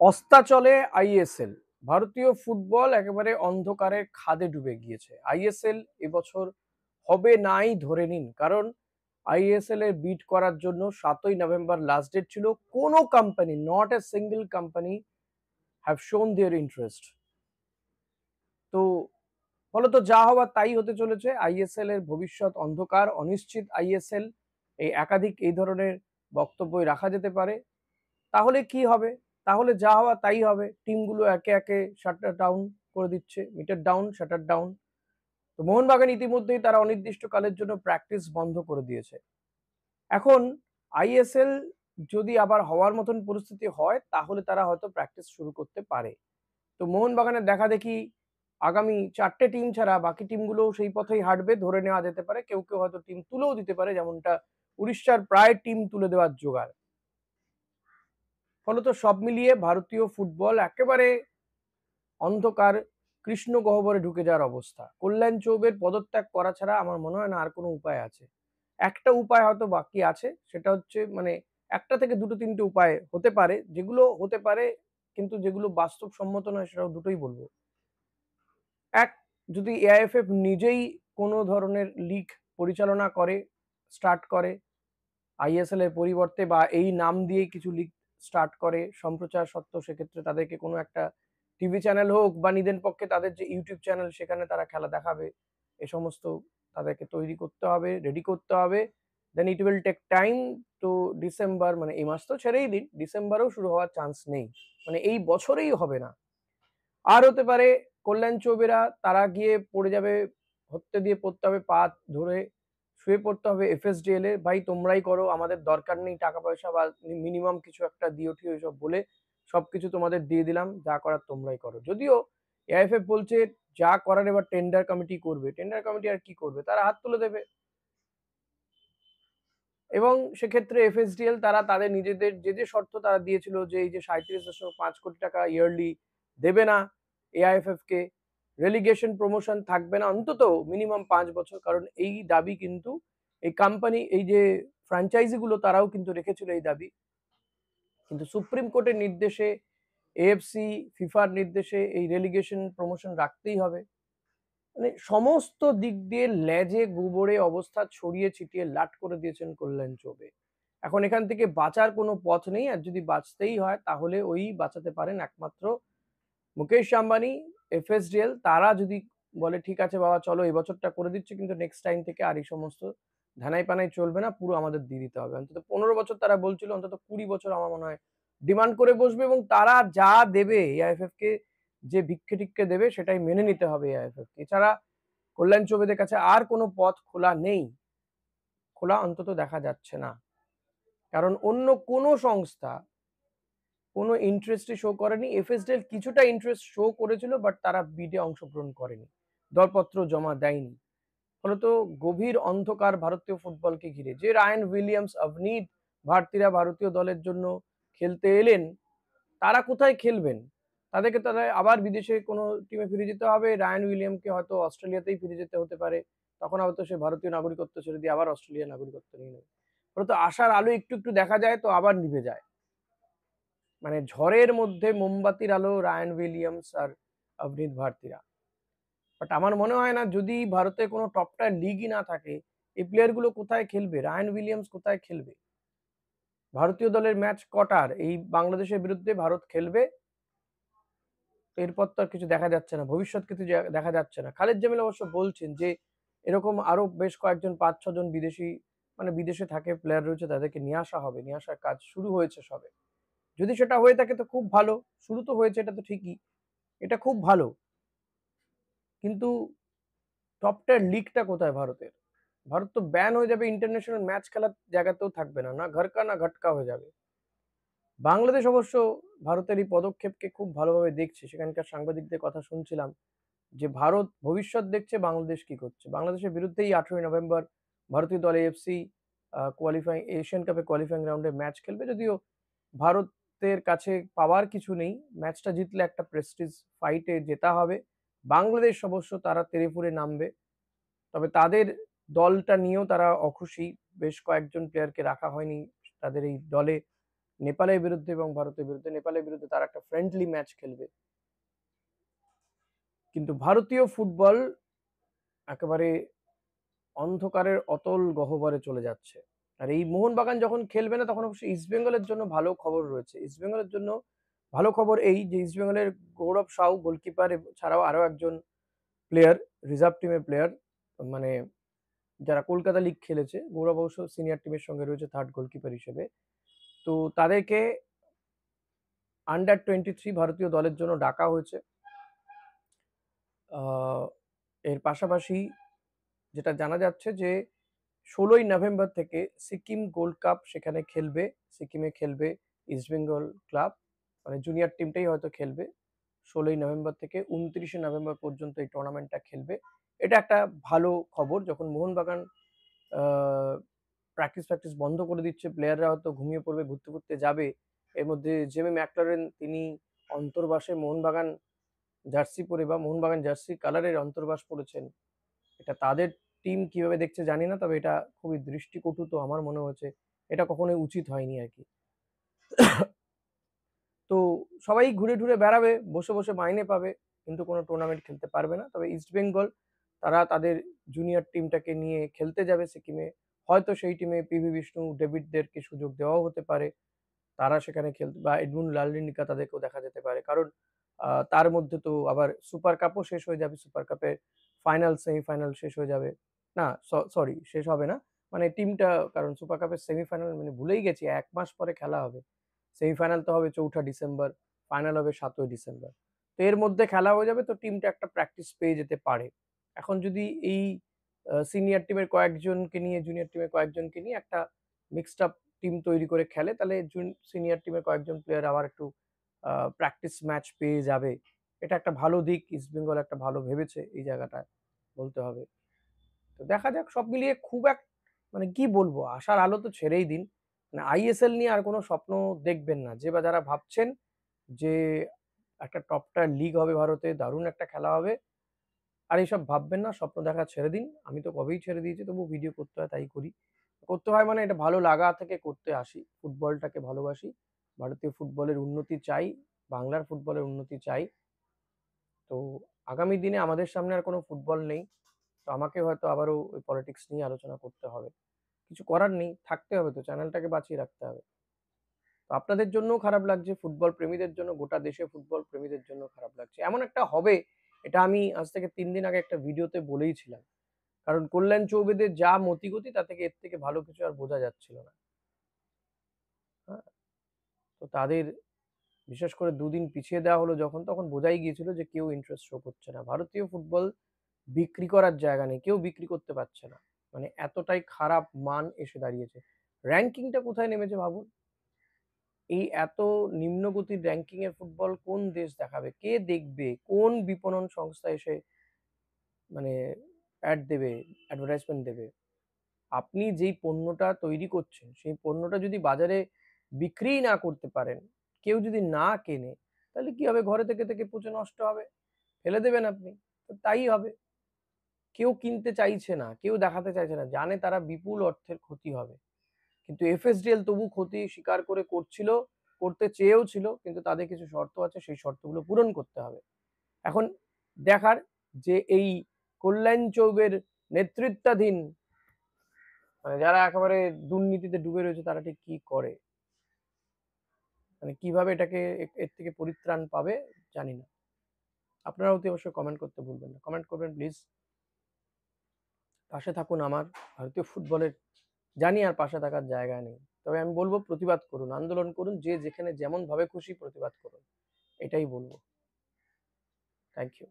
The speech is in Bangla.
অস্তাচলে আইএসএল। ভারতীয় ফুটবল একেবারে অন্ধকারের খাদে ডুবে গিয়েছে। আইএসএল এবছর হবে নাই ধরে নিন। কারণ আইএসএল এর বিড করার জন্য ৭ই নভেম্বর লাস্ট ডেট ছিল। কোনো company, not a single company have শোন দেয়ার ইন্টারেস্ট। তো ফলত যা হওয়ার তাই হতে চলেছে। আইএসএল এর ভবিষ্যৎ অন্ধকার, অনিশ্চিত আইএসএল। একাধিক এই ধরনের বক্তব্যই রাখা যেতে পারে। তাহলে কি হবে? তাহলে যা হওয়া তাই হবে। টিমগুলো একে একে শাটার ডাউন করে দিচ্ছে, মিটার ডাউন, শাটার ডাউন। তো মোহনবাগান ইতিমধ্যেই তারা অনির্দিষ্টকালের জন্য প্র্যাকটিস বন্ধ করে দিয়েছে। এখন আইএসএল যদি আবার হওয়ার মতন পরিস্থিতি হয়, তাহলে তারা হয়তো প্র্যাকটিস শুরু করতে পারে। তো মোহনবাগানের দেখা দেখি আগামী 4টে টিম ছাড়া বাকি টিমগুলো সেই পথেই হাঁটবে ধরে নেওয়া যেতে পারে। কেউ কেউ হয়তো টিম তুলেও দিতে পারে, যেমনটা উড়িষ্যার প্রায় টিম তুলে দেওয়ার জোগাড়। ফলত সব মিলিয়ে ভারতীয় ফুটবল একেবারে অন্ধকার কৃষ্ণ গহ্বরে ঢুকে যাওয়ার অবস্থা। কল্যাণ চৌবের পদত্যাগ করা ছাড়া আমার মনে হয় না আর কোনো উপায় আছে। একটা উপায় হয়তো বাকি আছে, সেটা হচ্ছে মানে একটা থেকে দুটো তিনটে উপায় হতে পারে, যেগুলো হতে পারে কিন্তু যেগুলো বাস্তবসম্মত নয়, সেটাও দুটোই বলবো। এক, যদি এআইএফএফ নিজেই কোনো ধরনের লিগ পরিচালনা করে, স্টার্ট করে আইএসএল এর পরিবর্তে, বা এই নাম দিয়েই কিছু লিগ স্টার্ট করে সম্প্রচার সত্ত্বেও, সেক্ষেত্রে তাদেরকে কোনো একটা টিভি চ্যানেল হোক বা নিদেন পক্ষে তাদের যে ইউটিউব চ্যানেল, সেখানে তারা খেলা দেখাবে। এ সমস্ত তাদেরকে তৈরি করতে হবে, রেডি করতে হবে। Then it will take time to December, মানে এই মাস তো ছেড়েই দিন, ডিসেম্বরেও শুরু হওয়ার চান্স নেই, মানে এই বছরেই হবে না। আর হতে পারে কল্যাণ চৌবেরা তারা গিয়ে পড়ে যাবে, হত্যে দিয়ে পড়তে হবে পা ধরে, শুয়ে পড়তে হবে এফএসডিএল এ, ভাই তোমরাই করো, আমাদের দরকার নেই টাকা পয়সা বা মিনিমাম কিছু একটা দিও ঠিও এসব বলে সবকিছু তোমাদের দিয়ে দিলাম, যা করার তোমরাই করো। যদিও এআইএফএফ বলছে যা করার এবার টেন্ডার কমিটি করবে। টেন্ডার কমিটি আর কি করবে? তারা হাত তুলে দেবে। এবং সেক্ষেত্রে এফএসডিএল তারা তাদের নিজেদের যে শর্ত তারা দিয়েছিল, যে এই যে ৩৭.৫ কোটি টাকা ইয়ারলি দেবে না এআইএফএফ কে, রেলিগেশন প্রমোশন থাকবে না অন্তত মিনিমাম ৫ বছর, কারণ এই দাবি কিন্তু এই কোম্পানি, এই যে ফ্র্যাঞ্চাইজি গুলো তারাও কিন্তু রেখেছিল এই দাবি। কিন্তু সুপ্রিম কোর্টের নির্দেশে, এএফসি, ফিফার নির্দেশে এই রেলিগেশন প্রমোশন রাখতেই হবে। মানে সমস্ত দিক দিয়ে লেজে গোবরে অবস্থা ছড়িয়ে ছিটিয়ে লাট করে দিয়েছেন কল্যাণ চৌবে। এখন এখান থেকে বাঁচার কোনো পথ নেই, আর যদি বাঁচতেই হয় তাহলে ওই বাঁচাতে পারেন একমাত্র মুকেশ আম্বানি, এফএসডিএল। তারা যদি বলে ঠিক আছে বাবা চলো এই বছরটা করে দিচ্ছি, কিন্তু নেক্সট টাইম থেকে আর এই সমস্ত ধানাই পানাই চলবে না, পুরো আমাদের দিয়ে দিতে হবে। অন্তত 15 বছর তারা বলছিল, অন্তত 20 বছর আমার মনে হয় ডিমান্ড করে বসবে, এবং তারা যা দেবে এআইএফএফ কে, যে ভিক্ষে টিক্ষে দেবে সেটাই মেনে নিতে হবে এআইএফএফ। এছাড়া কল্যাণ চৌবেদের কাছে আর কোনো পথ খোলা নেই, খোলা অন্তত দেখা যাচ্ছে না। কারণ অন্য কোনো সংস্থা কোনো ইন্টারেস্টই শো করেনি। এফএসডিএল কিছুটা ইন্টারেস্ট শো করেছিল, বাট তারা বিডে অংশগ্রহণ করেনি, দরপত্র জমা দেয়নি। ফলত গভীর অন্ধকার ভারতীয় ফুটবলকে ঘিরে। যে রায়ান উইলিয়ামস, অভনীত ভারতীরা ভারতীয় দলের জন্য খেলতে এলেন, তারা কোথায় খেলবেন? তাদেরকে তাদের আবার বিদেশে কোনো টিমে ফিরে যেতে হবে। রায়ান উইলিয়ামকে হয়তো অস্ট্রেলিয়াতেই ফিরে যেতে হতে পারে। তখন হয়তো সে ভারতীয় নাগরিকত্ব ছেড়ে দিয়ে আবার অস্ট্রেলিয়ার নাগরিকত্ব নিয়ে নেবে। ফলত আশার আলো একটু একটু দেখা যায়, তো আবার নিভে যায়। মানে ঝড়ের মধ্যে মোমবাতির আলো রায়ান উইলিয়ামস আর অভনীত ভারতীরা। বাট আমার মনে হয় না, যদি ভারতে কোনো টপ টায়ার লিগই না থাকে, এই প্লেয়ার গুলো কোথায় খেলবে? রায়ান উইলিয়ামস কোথায় খেলবে? ভারতীয় দলের ম্যাচ কটার এই বাংলাদেশের বিরুদ্ধে ভারত খেলবে? এরপর তো আর কিছু দেখা যাচ্ছে না, ভবিষ্যৎ কিছু দেখা যাচ্ছে না। খালিদ জামিল অবশ্য বলছেন যে এরকম আরো বেশ কয়েকজন ৫-৬ জন বিদেশি, মানে বিদেশে থাকে প্লেয়ার রয়েছে, তাদেরকে নিয়ে আসা হবে, নিয়ে আসার কাজ শুরু হয়েছে সবে। যদি সেটা হয়ে থাকে তো খুব ভালো, শুরু তো হয়েছে, এটা তো ঠিকই, এটা খুব ভালো। কিন্তু টপ টায়ার লিগটা কোথায় ভারতের? ভারত তো ব্যান হয়ে যাবে, ইন্টারন্যাশনাল ম্যাচ খেলার জায়গাতেও থাকবে না, না ঘরকা না ঘটকা হয়ে যাবে। বাংলাদেশ অবশ্য ভারতের এই পদক্ষেপকে খুব ভালোভাবে দেখছে। সেখানকার সাংবাদিকদের কথা শুনছিলাম যে ভারত ভবিষ্যৎ দেখছে, বাংলাদেশ কি করছে। বাংলাদেশের বিরুদ্ধেই 18ই নভেম্বর ভারতীয় দল এএফসি কোয়ালিফাইং এশিয়ান কাপে কোয়ালিফাইং রাউন্ডে ম্যাচ খেলবে। যদিও ভারতের কাছে পাওয়ার কিছু নেই, ম্যাচটা জিতলে একটা প্রেস্টিজ ফাইটে জেতা হবে। বাংলাদেশ অবশ্য তারা তেড়েফুঁড়ে নামবে, তবে তাদের দলটা নিয়েও তারা অখুশি। বেশ কয়েকজন প্লেয়ারকে রাখা হয়নি তাদের এই দলে, নেপালের বিরুদ্ধে এবং ভারতের বিরুদ্ধে। নেপালের বিরুদ্ধে তারা একটা ফ্রেন্ডলি ম্যাচ খেলবে। কিন্তু ভারতীয় ফুটবল একেবারে অন্ধকারের অতল গহ্বরে চলে যাচ্ছে। আর এই মোহনবাগান যখন খেলবে না তখন অবশ্যই ইস্টবেঙ্গলের জন্য ভালো খবর রয়েছে। ইস্টবেঙ্গলের জন্য ভালো খবর এই যে ইস্টবেঙ্গলের গৌরব সাউ গোলকিপার ছাড়াও আরো একজন প্লেয়ার, রিজার্ভ টিমের প্লেয়ার, মানে যারা কলকাতা লিগ খেলেছে, গৌরব অবশ্য সিনিয়র টিমের সঙ্গে রয়েছে থার্ড গোলকিপার হিসেবে। তো তাদেরকে আন্ডার 23 ভারতীয় দলের জন্য ডাকা হয়েছে। এর পাশাপাশি যেটা জানা যাচ্ছে যে 16ই নভেম্বর থেকে সিকিম গোল্ড কাপ সেখানে খেলবে। সিকিমে খেলবে ইস্টবেঙ্গল ক্লাব, মানে জুনিয়র টিমটাই হয়তো খেলবে। 16ই নভেম্বর থেকে 29শে নভেম্বর পর্যন্ত এই টুর্নামেন্টটা খেলবে। এটা একটা ভালো খবর। যখন মোহনবাগান প্র্যাকটিস বন্ধ করে দিচ্ছে, প্লেয়াররা হয়তো ঘুমিয়ে পড়বে, ঘুরতে ঘুরতে যাবে। এর মধ্যে জেমি ম্যাকলারেন তিনি অন্তর্বাসে মোহনবাগান জার্সি পরে বা মোহনবাগান জার্সি কালারের অন্তর্বাস পড়েছেন। এটা তাদের টিম কিভাবে দেখছে জানি না, তবে এটা খুবই দৃষ্টিকটু তো আমার মনে হয়েছে। এটা কখনোই উচিত হয়নি আর কি। তো সবাই ঘুরে ঘুরে বেড়াবে, বসে বসে মাইনে পাবে, কিন্তু কোনো টুর্নামেন্ট খেলতে পারবে না। তবে ইস্টবেঙ্গল তারা তাদের জুনিয়র টিমটাকে নিয়ে খেলতে যাবে সিকিমে। হয়তো সেই টিমে পিভি বিষ্ণু, ডেভিডদেরকে সুযোগ দেওয়াও হতে পারে। তারা সেখানে খেলতে, বা এডমুন্ড লালরিনিকা তাদেরকেও দেখা যেতে পারে। কারণ তার মধ্যে তো আবার সুপার কাপও শেষ হয়ে যাবে। সুপার কাপের ফাইনাল, সেমিফাইনাল শেষ হয়ে যাবে। না, সরি, শেষ হবে না। মানে টিমটা, কারণ সুপার কাপের সেমিফাইনাল মানে ভুলেই গেছি, 1 মাস পরে খেলা হবে। সেমিফাইনাল তো হবে 4ঠা ডিসেম্বর, ফাইনাল হবে 7ই ডিসেম্বর। তো এর মধ্যে খেলা হয়ে যাবে, তো টিমটা একটা প্র্যাকটিস পেয়ে যেতে পারে। এখন যদি এই সিনিয়র টিমের কয়েকজনকে নিয়ে, জুনিয়র টিমের কয়েকজনকে নিয়ে একটা মিক্সড আপ টিম তৈরি করে খেলে, তাহলে সিনিয়র টিমের কয়েকজন প্লেয়ার আবার একটু প্র্যাকটিস ম্যাচ পেয়ে যাবে। এটা একটা ভালো দিক। ইস্টবেঙ্গল একটা ভালো ভেবেছে এই জায়গাটায়, বলতে হবে। তো দেখা যাক, সব মিলিয়ে খুব মানে কি বলবো, আশার আলো তো ছেড়েই দিন। মানে আইএসএল নিয়ে আর কোনো স্বপ্ন দেখবেন না। যে বা যারা ভাবছেন যে একটা টপ টায়ার লিগ হবে ভারতে, দারুণ একটা খেলা হবে, আর এইসব ভাববেন না, স্বপ্ন দেখা ছেড়ে দিন। আমি তো কবেই ছেড়ে দিয়েছি, তবু ভিডিও করতে হয় তাই করি। করতে হয় মানে এটা ভালো লাগা থেকে করতে আসি, ফুটবলটাকে ভালোবাসি, ভারতীয় ফুটবলের উন্নতি চাই, বাংলার ফুটবলের উন্নতি চাই। তো আগামী দিনে আমাদের সামনে আর কোনো ফুটবল নেই, তো আমাকে হয়তো আবারও ওই পলিটিক্স নিয়ে আলোচনা করতে হবে। কিছু করার নেই, থাকতে হবে, তো চ্যানেলটাকে বাঁচিয়ে রাখতে হবে। তো আপনাদের জন্যও খারাপ লাগছে, ফুটবল প্রেমীদের জন্য, গোটা দেশে ফুটবল প্রেমীদের জন্য খারাপ লাগছে। এমন একটা হবে, এটা আমি আজ থেকে 3 দিন আগে একটা ভিডিওতে বলেইছিলাম। কারণ কল্যাণ চৌবেদের যা মতিগতি, তা থেকে এর থেকে ভালো কিছু আর বোঝা যাচ্ছিল না। হ্যাঁ, তো তাদের বিশেষ করে 2 দিন পিছিয়ে দেওয়া হলো যখন, তখন বোঝাই গিয়েছিল যে কেউ ইন্টারেস্ট শো করছে না। ভারতীয় ফুটবল বিক্রি করার জায়গা নেই, কেউ বিক্রি করতে পারছে না। মানে এতটাই খারাপ মান এসে দাঁড়িয়েছে। র্যাঙ্কিংটা কোথায় নেমেছে ভাবুন। এই এত নিম্নগতির র্যাঙ্কিং এর ফুটবল কোন দেশ দেখাবে, কে দেখবে, কোন বিপণন সংস্থা এসে মানে অ্যাড দেবে, অ্যাডভার্টাইজমেন্ট দেবে। আপনি যেই পণ্যটা তৈরি করছেন, সেই পণ্যটা যদি বাজারে বিক্রিই না করতে পারেন, কেউ যদি না কেনে, তাহলে কি হবে? ঘরে থেকে থেকে পচে নষ্ট হবে, ফেলে দেবেন আপনি। তো তাই হবে। কেউ কিনতে চাইছে না, কেউ দেখাতে চাইছে না, জানে তারা বিপুল অর্থের ক্ষতি হবে। কিন্তু এফএসডিএল তবু ক্ষতি স্বীকার করে করছিল, করতে চেয়েও ছিল, কিন্তু তাদের কিছু শর্ত আছে, সেই শর্তগুলো পূরণ করতে হবে। এখন দেখার যে এই কল্যাণ চৌবের নেতৃত্বাধীন, মানে যারা একেবারে দুর্নীতিতে ডুবে রয়েছে, তারা ঠিক কি করে, মানে কিভাবে এটাকে এর থেকে পরিত্রাণ পাবে জানি না। আপনারা অতি অবশ্যই কমেন্ট করতে ভুলবেন না, কমেন্ট করবেন প্লিজ। পাশে থাকুন আমার, ভারতীয় ফুটবলের জানি আর পাশে থাকার জায়গা নেই, তবে আমি বলবো প্রতিবাদ করুন, আন্দোলন করুন, যে যেখানে যেমন ভাবে খুশি প্রতিবাদ করুন, এটাই বলবো। Thank you.